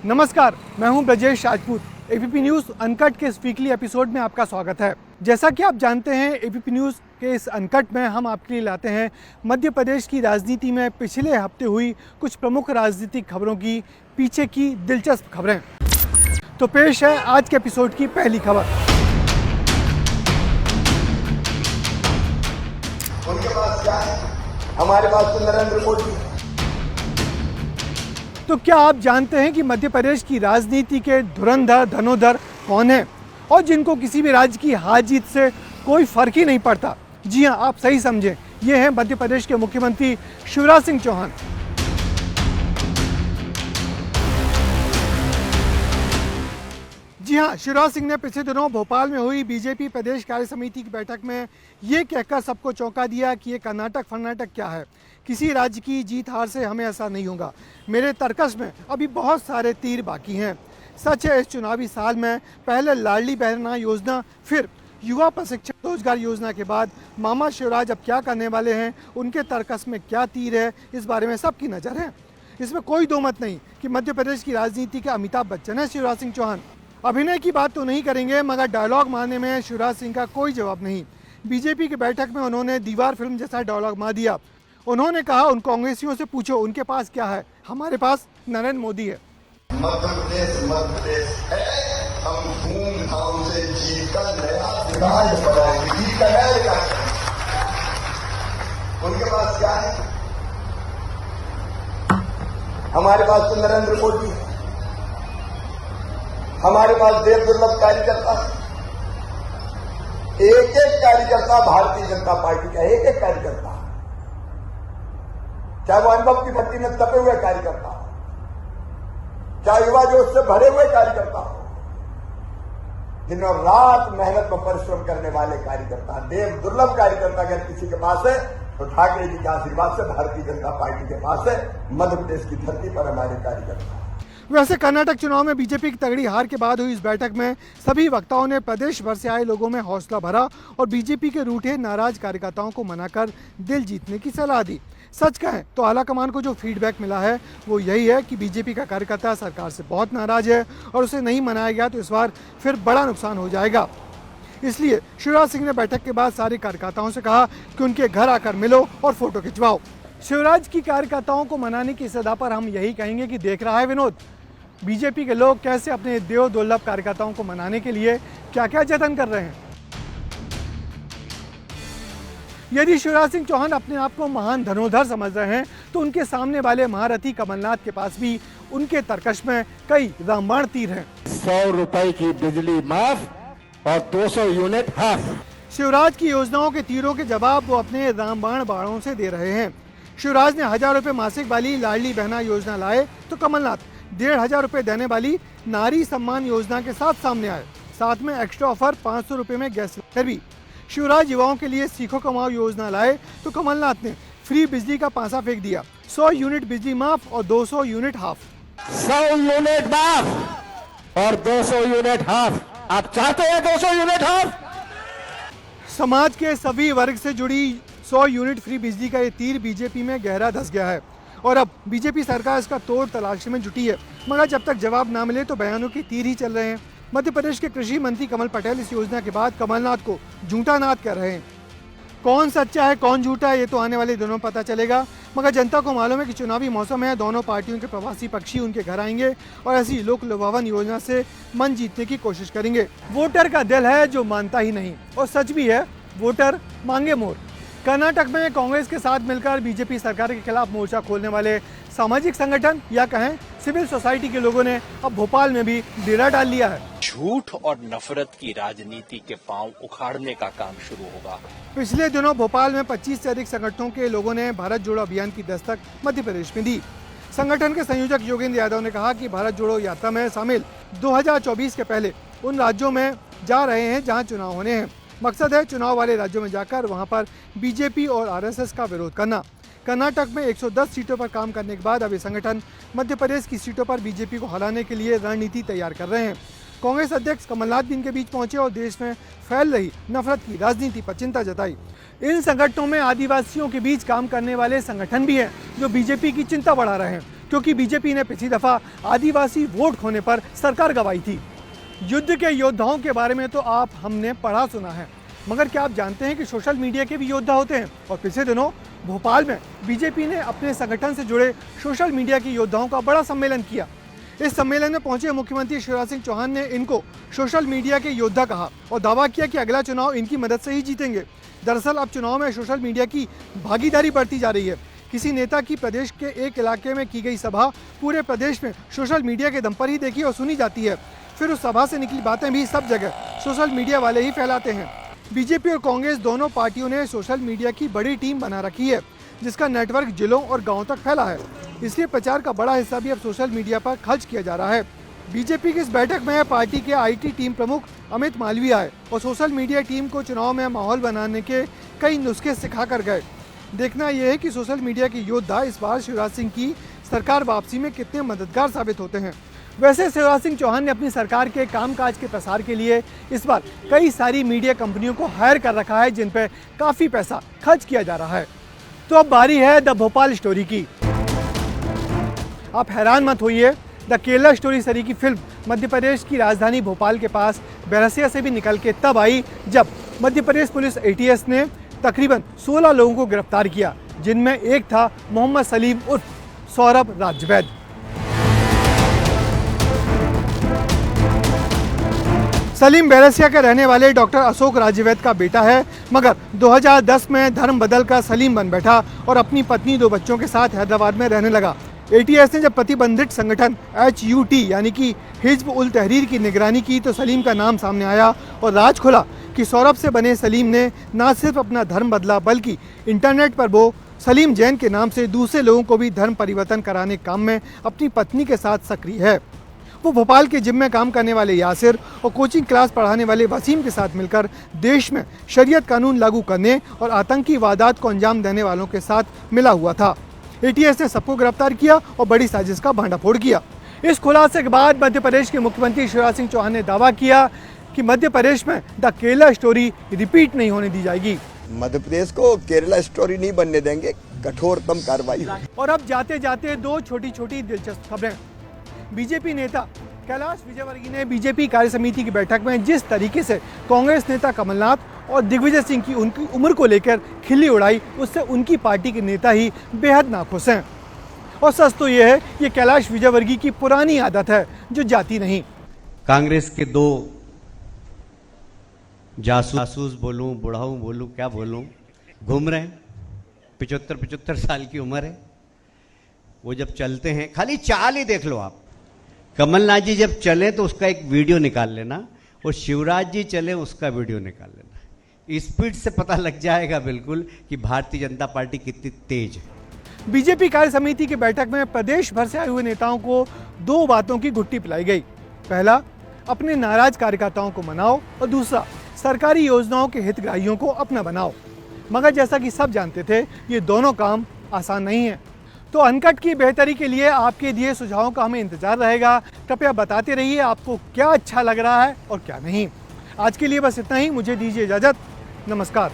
नमस्कार, मैं हूं Brajesh Rajput. ABP news uncut के इस वीकली एपिसोड में आपका स्वागत है। जैसा कि आप जानते हैं, एबीपी न्यूज़ के इस अनकट में हम आपके लिए लाते हैं मध्य प्रदेश की राजनीति में पिछले हफ्ते हुई कुछ प्रमुख राजनीतिक खबरों की पीछे की दिलचस्प खबरें। तो पेश है आज के एपिसोड की पहली खबर। उनके पास क्या है? हमारे पास तो नरेंद्र मोदी। तो क्या आप जानते हैं कि मध्य प्रदेश की राजनीति के धुरंधर धनुधर कौन है और जिनको किसी भी राज्य की हार जीत से कोई फर्क ही नहीं पड़ता? जी हां, आप सही समझें, ये हैं मध्य प्रदेश के मुख्यमंत्री शिवराज सिंह चौहान। जी हां, शिवराज सिंह ने पिछले दिनों भोपाल में हुई बीजेपी प्रदेश कार्य समिति की बैठक में ये कहकर सबको चौंका दिया कि ये कर्नाटक क्या है, किसी राज्य की जीत हार से हमें ऐसा नहीं होगा। मेरे तर्कस में अभी बहुत सारे तीर बाकी हैं। सच है, इस चुनावी साल में पहले लाडली बहना योजना, फिर युवा प्रशिक्षण रोजगार योजना के बाद मामा शिवराज अब क्या करने वाले हैं, उनके तर्कस में क्या तीर है, इस बारे में सबकी नज़र है। इसमें कोई दो मत नहीं कि मध्य प्रदेश की राजनीति के अमिताभ बच्चन है शिवराज सिंह चौहान। अभिनय की बात तो नहीं करेंगे, मगर डायलॉग मारने में शिवराज सिंह का कोई जवाब नहीं। बीजेपी की बैठक में उन्होंने दीवार फिल्म जैसा डायलॉग मार दिया। उन्होंने कहा, उन कांग्रेसियों से पूछो उनके पास क्या है, हमारे पास नरेंद्र मोदी है। मध्य प्रदेश है, हम धूमधाम से जीत का नया रिकॉर्ड बनाएंगे, जीत का नया रिकॉर्ड। उनके पास क्या है? हमारे पास तो नरेंद्र मोदी है। हमारे पास देव दुर्लभ कार्यकर्ता, एक एक कार्यकर्ता भारतीय जनता पार्टी का, एक एक कार्यकर्ता, चाहे वो अनुभव की भट्टी में तपे हुए कार्यकर्ता हो, चाहे युवा जोश से भरे हुए कार्यकर्ता हो, दिन और रात मेहनत में परिश्रम करने वाले कार्यकर्ता, देव दुर्लभ कार्यकर्ता अगर किसी के पास है तो ठाकरे जी के आशीर्वाद से भारतीय जनता पार्टी के पास है। मध्य प्रदेश की धरती पर हमारे कार्यकर्ता। वैसे कर्नाटक चुनाव में बीजेपी की तगड़ी हार के बाद हुई इस बैठक में सभी वक्ताओं ने प्रदेश भर से आए लोगों में हौसला भरा और बीजेपी के रूठे नाराज कार्यकर्ताओं को मनाकर दिल जीतने की सलाह दी। सच कहें तो आलाकमान को जो फीडबैक मिला है वो यही है कि बीजेपी का कार्यकर्ता सरकार से बहुत नाराज है और उसे नहीं मनाया गया तो इस बार फिर बड़ा नुकसान हो जाएगा। इसलिए शिवराज सिंह ने बैठक के बाद सारे कार्यकर्ताओं से कहा कि उनके घर आकर मिलो और फोटो खिंचवाओ। शिवराज की कार्यकर्ताओं को मनाने की सदा पर हम यही कहेंगे कि देख रहा है विनोद, बीजेपी के लोग कैसे अपने देव दुर्लभ कार्यकर्ताओं को मनाने के लिए क्या क्या जतन कर रहे हैं। यदि शिवराज सिंह चौहान अपने आप को महान धनुर्धर समझ रहे हैं तो उनके सामने वाले महारथी कमलनाथ के पास भी उनके तर्कश में कई रामबाण तीर हैं। 100 रुपए की बिजली माफ और 200 यूनिट हाफ। शिवराज की योजनाओं के तीरों के जवाब वो अपने रामबाण बाणों से दे रहे हैं। शिवराज ने 1000 रुपए मासिक वाली लाडली बहना योजना लाए तो कमलनाथ 1500 रुपए देने वाली नारी सम्मान योजना के साथ सामने आए। साथ में एक्स्ट्रा ऑफर 500 रुपए में गैस सिलेंडर भी। शिवराज युवाओं के लिए सीखो कमाओ योजना लाए तो कमलनाथ ने फ्री बिजली का पासा फेंक दिया। 100 यूनिट बिजली माफ और 200 यूनिट हाफ। 100 यूनिट माफ और 200 यूनिट हाफ। आप चाहते हैं 200 यूनिट हाफ? समाज के सभी वर्ग से जुड़ी 100 यूनिट फ्री बिजली का ये तीर बीजेपी में गहरा धंस गया है और अब बीजेपी सरकार इसका तोड़ तलाश में जुटी है, मगर जब तक जवाब ना मिले तो बयानों के तीर ही चल रहे हैं। मध्य प्रदेश के कृषि मंत्री कमल पटेल इस योजना के बाद कमलनाथ को झूठा नाथ कर रहे हैं। कौन सच्चा है कौन झूठा है ये तो आने वाले दिनों में पता चलेगा, मगर जनता को मालूम है कि चुनावी मौसम है, दोनों पार्टियों के प्रवासी पक्षी उनके घर आएंगे और ऐसी लोक लुभावन योजना से मन जीतने की कोशिश करेंगे। वोटर का दिल है जो मानता ही नहीं, और सच भी है, वोटर मांगे मोर। कर्नाटक में कांग्रेस के साथ मिलकर बीजेपी सरकार के खिलाफ मोर्चा खोलने वाले सामाजिक संगठन या कहें सिविल सोसाइटी के लोगों ने अब भोपाल में भी डेरा डाल लिया है। झूठ और नफरत की राजनीति के पांव उखाड़ने का काम शुरू होगा। पिछले दिनों भोपाल में 25 से अधिक संगठनों के लोगों ने भारत जोड़ो अभियान की दस्तक मध्य प्रदेश में दी। संगठन के संयोजक योगेंद्र यादव ने कहा कि भारत जोड़ो यात्रा में शामिल 2024 के पहले उन राज्यों में जा रहे हैं जहां चुनाव होने हैं। मकसद है चुनाव वाले राज्यों में जाकर वहां पर बीजेपी और आरएसएस का विरोध करना। कर्नाटक में 110 सीटों पर काम करने के बाद अब ये संगठन मध्य प्रदेश की सीटों पर बीजेपी को हराने के लिए रणनीति तैयार कर रहे हैं। कांग्रेस अध्यक्ष कमलनाथ भी इनके बीच पहुंचे और देश में फैल रही नफरत की राजनीति पर चिंता जताई। इन संगठनों में आदिवासियों के बीच काम करने वाले संगठन भी हैं जो बीजेपी की चिंता बढ़ा रहे हैं। क्योंकि बीजेपी ने पिछली दफा आदिवासी वोट खोने पर सरकार गंवाई थी। युद्ध के योद्धाओं के बारे में तो हमने पढ़ा सुना है, मगर क्या आप जानते हैं कि सोशल मीडिया के भी योद्धा होते हैं? और पिछले दिनों भोपाल में बीजेपी ने अपने संगठन से जुड़े सोशल मीडिया के योद्धाओं का बड़ा सम्मेलन किया। इस सम्मेलन में पहुंचे मुख्यमंत्री शिवराज सिंह चौहान ने इनको सोशल मीडिया के योद्धा कहा और दावा किया कि अगला चुनाव इनकी मदद से ही जीतेंगे। दरअसल अब चुनाव में सोशल मीडिया की भागीदारी बढ़ती जा रही है। किसी नेता की प्रदेश के एक इलाके में की गई सभा पूरे प्रदेश में सोशल मीडिया के दम पर ही देखी और सुनी जाती है। फिर उस सभा से निकली बातें भी सब जगह सोशल मीडिया वाले ही फैलाते हैं। बीजेपी और कांग्रेस दोनों पार्टियों ने सोशल मीडिया की बड़ी टीम बना रखी है, जिसका नेटवर्क जिलों और गांवों तक फैला है। इसलिए प्रचार का बड़ा हिस्सा भी अब सोशल मीडिया पर खर्च किया जा रहा है। बीजेपी की इस बैठक में पार्टी के आईटी टीम प्रमुख अमित मालवीय आए और सोशल मीडिया टीम को चुनाव में माहौल बनाने के कई नुस्खे सिखा कर गए। देखना यह है कि सोशल मीडिया के योद्धा इस बार शिवराज सिंह की सरकार वापसी में कितने मददगार साबित होते हैं। वैसे शिवराज सिंह चौहान ने अपनी सरकार के कामकाज के प्रसार के लिए इस बार कई सारी मीडिया कंपनियों को हायर कर रखा है, जिन पर काफ़ी पैसा खर्च किया जा रहा है। तो अब बारी है द भोपाल स्टोरी की। आप हैरान मत होइए, द केरला स्टोरी सरी की फिल्म मध्य प्रदेश की राजधानी भोपाल के पास बैरसिया से भी निकल के तब आई जब मध्य प्रदेश पुलिस एटीएस ने तकरीबन 16 लोगों को गिरफ्तार किया, जिनमें एक था मोहम्मद सलीम उर्फ सौरभ राजवैद। सलीम बैरसिया के रहने वाले डॉक्टर अशोक राजवैद का बेटा है, मगर 2010 में धर्म बदलकर सलीम बन बैठा और अपनी पत्नी 2 बच्चों के साथ हैदराबाद में रहने लगा। एटीएस ने जब प्रतिबंधित संगठन HUT यानी कि हिज्ब उल तहरीर की निगरानी की तो सलीम का नाम सामने आया और राज खुला कि सौरभ से बने सलीम ने न सिर्फ अपना धर्म बदला बल्कि इंटरनेट पर वो सलीम जैन के नाम से दूसरे लोगों को भी धर्म परिवर्तन कराने के काम में अपनी पत्नी के साथ सक्रिय है। वो भोपाल के जिम में काम करने वाले यासिर और कोचिंग क्लास पढ़ाने वाले वसीम के साथ मिलकर देश में शरीयत कानून लागू करने और आतंकी वारदात को अंजाम देने वालों के साथ मिला हुआ था। एटीएस ने सबको गिरफ्तार किया और बड़ी साजिश का भांडाफोड़ किया। इस खुलासे के बाद मध्य प्रदेश के मुख्यमंत्री शिवराज सिंह चौहान ने दावा किया कि मध्य प्रदेश में द केरला स्टोरी रिपीट नहीं होने दी जाएगी। मध्य प्रदेश को केरला स्टोरी नहीं बनने देंगे, कठोरतम कार्रवाई। और अब जाते जाते 2 छोटी छोटी दिलचस्प खबरें। बीजेपी नेता कैलाश विजयवर्गीय ने बीजेपी कार्य समिति की बैठक में जिस तरीके से कांग्रेस नेता कमलनाथ और दिग्विजय सिंह की उनकी उम्र को लेकर खिल्ली उड़ाई, उससे उनकी पार्टी के नेता ही बेहद नाखुश हैं। और सच तो यह है, ये कैलाश विजयवर्गीय की पुरानी आदत है जो जाती नहीं। कांग्रेस के 2 जासूस बोलूं, बुढ़ाऊ बोलूं, क्या बोलूं, घूम रहे हैं। 75 साल की उम्र है। वो जब चलते हैं, खाली चाल ही देख लो आप। कमलनाथ जी जब चले तो उसका एक वीडियो निकाल लेना और शिवराज जी चले उसका वीडियो निकाल लेना। स्पीड से पता लग जाएगा बिल्कुल कि भारतीय जनता पार्टी कितनी तेज है। बीजेपी कार्य समिति की बैठक में प्रदेश भर से आए हुए नेताओं को 2 बातों की घुट्टी पिलाई गई। पहला, अपने नाराज कार्यकर्ताओं को मनाओ और दूसरा, सरकारी योजनाओं के हितग्राहियों को अपना बनाओ। मगर जैसा कि सब जानते थे, ये दोनों काम आसान नहीं है। तो अनकट की बेहतरी के लिए आपके दिए सुझावों का हमें इंतजार रहेगा। कृपया बताते रहिए आपको क्या अच्छा लग रहा है और क्या नहीं। आज के लिए बस इतना ही। मुझे दीजिए इजाजत। नमस्कार।